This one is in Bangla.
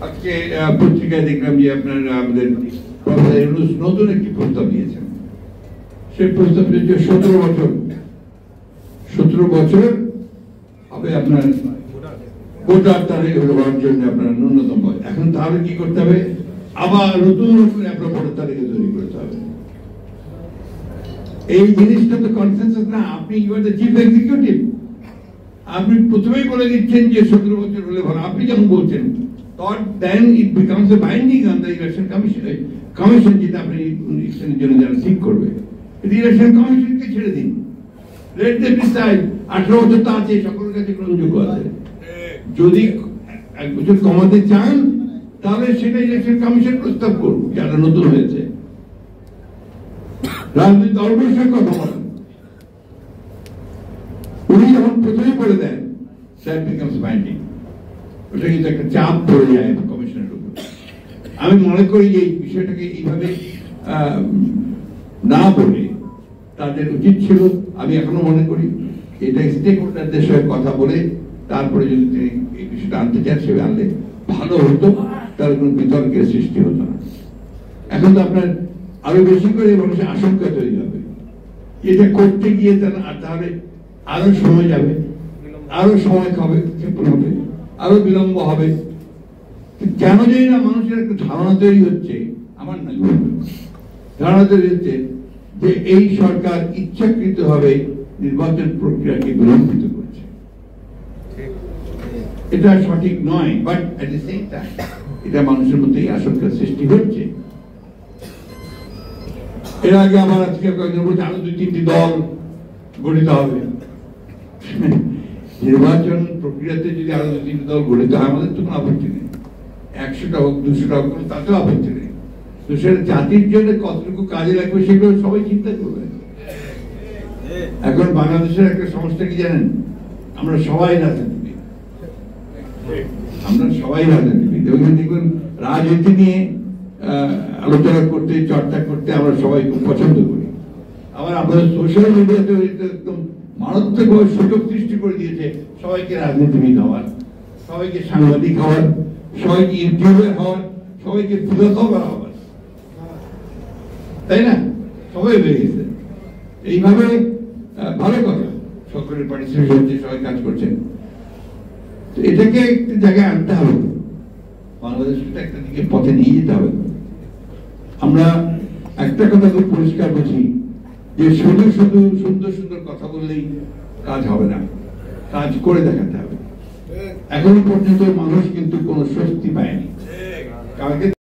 আজকে পত্রিকায় দেখলাম যে আপনার আমাদের নতুন একটি প্রস্তাব দিয়েছেন। সেই প্রস্তাব হচ্ছে 17 বছর হবে আপনার ভোটার তারিখ হওয়ার জন্য আপনার ন্যূনতম। এখন তাহলে কি করতে হবে? আবার নতুন আপনার ভোটার তালিকা তৈরি করতে হবে। এই জিনিসটা তো কনসেনসাস না। আপনি চিফ এক্সিকিউটিভ, আপনি প্রথমেই বলে দিচ্ছেন যে 17 বছর হলে ভালো। আপনি যখন বলছেন then it becomes a binding on the election commission যেটা আপনি ইলেকশনের জন্য যারা ঠিক করবে, ইলেকশন কমিশনকে ছেড়ে দিন। let them decide। 18 বছর তো আছে, সকলের কাছে গ্রহণযোগ্য আছে। যদি 1 বছর কমাতে চান তাহলে সেটা ইলেকশন কমিশন প্রস্তাব করুন, যারা নতুন হয়েছে। রাজনৈতিক দলগুলোর সঙ্গে কথা বলেন। উনি যখন প্রথমেই বলে দেন that becomes binding, ওটা কিন্তু একটা চাপ পড়ে যায় কমিশনের উপর। আমি মনে করি যে এই বিষয়টাকে এইভাবে না বলে তাদের উচিত ছিল, আমি এখনো মনে করি এটা স্টেক হোল্ডারদের সঙ্গে কথা বলে তারপরে যদি তিনি এই বিষয়টা আনতে চান সেভাবে আনলে ভালো হতো, তার কোনো বিতর্কের সৃষ্টি হতো না। এখন তো আপনার আরো বেশি করে মানুষের আশঙ্কা তৈরি হবে, এটা করতে গিয়ে তাহলে আরো সময় যাবে, আরো সময় হবে, আরো বিলম্ব হবে। কেন জানি না মানুষের একটা ধারণা তৈরি হচ্ছে, আমার না ধারণা তৈরি হচ্ছে যে এই সরকার ইচ্ছাকৃত ভাবে নির্বাচন প্রক্রিয়াকে বিলম্বিত করছে। এটা সঠিক নয়, but at the same time এটা মানুষের মধ্যে এই আশঙ্কার সৃষ্টি হচ্ছে। এর আগে আমার আজকে কয়েকজন বলছে আরো 2-3টি দল গঠিত হবে। নির্বাচন প্রক্রিয়াতে যদি আরো 2-3টি দল গঠিত হয় আমাদের তো কোনো আপত্তি নেই, 100টা হোক 200টা হোক তাতেও আপত্তি নেই। তো সেটা জাতির জন্য কতটুকু কাজে লাগবে সেগুলো সবাই চিন্তা করবে। এখন বাংলাদেশের একটা সমস্যা কি জানেন? আমরা সবাই রাজনীতিবিদ, এবং দেখুন রাজনীতি নিয়ে আলোচনা করতে, চর্চা করতে আমরা সবাই খুব পছন্দ করি। আবার আমাদের সোশ্যাল মিডিয়াতে একদম মারাত্মকভাবে সুযোগ সৃষ্টি করে দিয়েছে সবাইকে রাজনীতিবিদ হওয়ার, সবাইকে সাংবাদিক হওয়ার, সবাইকে ইউটিউবার হওয়ার, সবাইকে ফিলোসফার হওয়ার, তাই না? সবাই হয়ে গেছে। এইভাবে ভালো কথা, সকলের পার্টিসিপেশন হচ্ছে, সবাই কাজ করছেন। এটাকে একটা জায়গায় আনতে হবে, বাংলাদেশটা একটা দিকে পথে নিয়ে যেতে হবে। আমরা একটা কথা খুব পরিষ্কার বুঝি যে শুধু শুধু সুন্দর সুন্দর কথা বললেই কাজ হবে না, কাজ করে দেখাতে হবে। এখনো পর্যন্ত মানুষ কিন্তু কোনো স্বস্তি পায়নি। কালকে